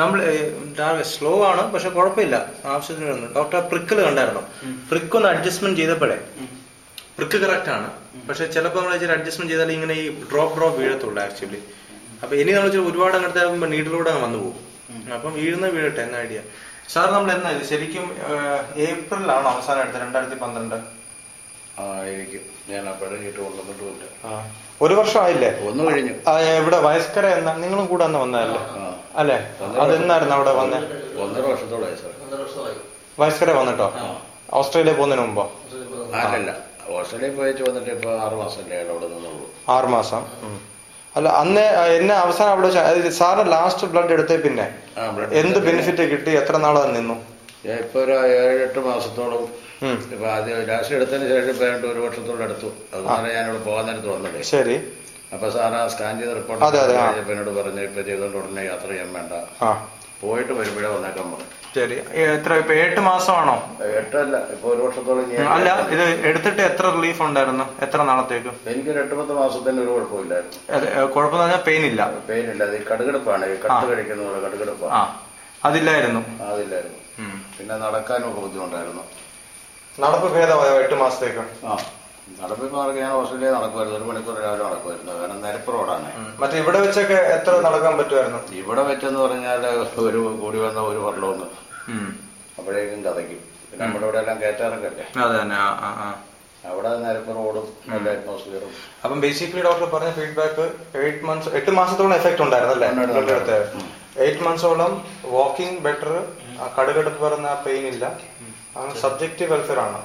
നമ്മൾ സ്ലോ ആണ്, പക്ഷെ കുഴപ്പമില്ല, ആവശ്യത്തിന് വന്നു. ഡോക്ടർ പ്രിക്കിൽ കണ്ടായിരുന്നു. പ്രിക്ക് ഒന്ന് അഡ്ജസ്റ്റ്മെന്റ് ചെയ്തപ്പോഴേ പ്രിക്ക് കറക്റ്റ് ആണ്, പക്ഷെ ചിലപ്പോൾ നമ്മൾ ഇച്ചിരി അഡ്ജസ്റ്റ്മെന്റ് ചെയ്താൽ ഇങ്ങനെ ഈ ഡ്രോപ്പ് വീഴത്തുള്ളൂ ആക്ച്വലി. അപ്പൊ ഇനി നമ്മൾ ഒരുപാട് അങ്ങനത്തെ നീഡിലൂടെ വന്നു പോകും. അപ്പം വീഴട്ടെ എന്ന ഐഡിയ. സാർ നമ്മൾ എന്നാ ഇത് ശരിക്കും ഏപ്രിലാണോ അവസാനം എടുത്തത്? 2012 ആയിരിക്കും. ഞാൻ അപ്പോഴേ കൊണ്ടുവന്നിട്ടുമില്ല. 1 വർഷം ആയില്ലേ? ഒന്ന് കഴിഞ്ഞു. ഇവിടെ വയസ്കര എന്നാ നിങ്ങളും കൂടെ അന്ന് വന്നതല്ലേ അല്ലെ? അതെന്നായിരുന്നു അവിടെ വന്നേ? 1.5 വർഷത്തോളമായി സാർ. വയസ്കര വന്നിട്ടോ? ഓസ്ട്രേലിയ പോകുന്നതിന് മുമ്പോ? അല്ലല്ല, ഓസ്ട്രേലിയ പോയിട്ട് വന്നിട്ട് ഇപ്പൊ 6 മാസമല്ലേ അവിടെ നിന്നുള്ളൂ. 6 മാസം. അല്ല, അന്ന് എന്നെ അവസാനം അവിടെ സാറ് ലാസ്റ്റ് ബ്ലഡ് എടുത്തേ പിന്നെ എന്ത് ബെനിഫിറ്റ് കിട്ടി? എത്ര നാളെ നിന്നു? ഇപ്പൊ ഒരു 7-8 മാസത്തോളം. ഇപ്പൊ ആദ്യം ലാസ്റ്റ് എടുത്തതിന് ശേഷം ഇപ്പൊ 1 വർഷത്തോളം എടുത്തു. അതുപോലെ ഞാനിവിടെ പോകാൻ നേരത്ത് വന്നതേ. ശരി. അപ്പൊ സാറ് സ്കാൻ ചെയ്ത റിപ്പോർട്ട് എന്നോട് പറഞ്ഞു ഇപ്പൊ ചെയ്തോണ്ട് ഉടനെ യാത്ര ചെയ്യാൻ വേണ്ട, പോയിട്ട് വരുമ്പോഴേ വന്നേക്കാൻ പറഞ്ഞു. ശരി. എത്ര ഇപ്പൊ 8 മാസമാണോ? 8 അല്ല, ഇപ്പൊ 1 വർഷത്തോളം. അല്ല, ഇത് എടുത്തിട്ട് എത്ര റിലീഫ് ഉണ്ടായിരുന്നു? എത്ര നാളത്തേക്ക്? എനിക്കൊരു 8-10 മാസത്തിന് ഒരു കുഴപ്പമില്ലായിരുന്നു. കുഴപ്പമെന്ന് പറഞ്ഞാൽ പെയിൻ ഇല്ല? പെയിൻ ഇല്ല. അത് കടുകടുപ്പാണ്, കട്ട് കഴിക്കുന്ന കടുകടുപ്പാണ്. അതില്ലായിരുന്നു? അതില്ലായിരുന്നു. പിന്നെ നടക്കാനും ഒക്കെ ബുദ്ധിമുട്ടായിരുന്നു. നടപ്പ് ഭേദമായോ 8 മാസത്തേക്ക്? നടപ്പ് ഇപ്പൊ ഞാൻ ഓസ്ട്രേലിയ നടക്കുമായിരുന്നു. 1 മണിക്കൂർ രാവിലെ നടക്കുമായിരുന്നു. കാരണം നിരപ്പ് റോഡാണ്. മറ്റേ ഇവിടെ വെച്ചൊക്കെ എത്ര നടക്കാൻ പറ്റുമായിരുന്നു? ഇവിടെ വെച്ചെന്ന് പറഞ്ഞാൽ ഒരു കൂടി വന്ന 1 ഫർലോന്ന് അപ്പോഴേക്കും കഥയ്ക്കും. പിന്നെ നമ്മുടെ ഇവിടെ എല്ലാം കയറ്റാറൊക്കെ അവിടെ നിരപ്പ് റോഡും നല്ല അറ്റ്മോസ്ഫിയറും. അപ്പം ബേസിക്കലി ഡോക്ടർ പറഞ്ഞ ഫീഡ്ബാക്ക് 8 മാസത്തോളം എഫക്ട് ഉണ്ടായിരുന്നല്ലേ? 8 മാസത്തോളം വാക്കിംഗ് ബെറ്റർ, കടുകടുപ്പ് പറഞ്ഞ പെയിൻ ഇല്ല, സബ്ജക്റ്റീവ് വെൽഫെയർ ആണ്.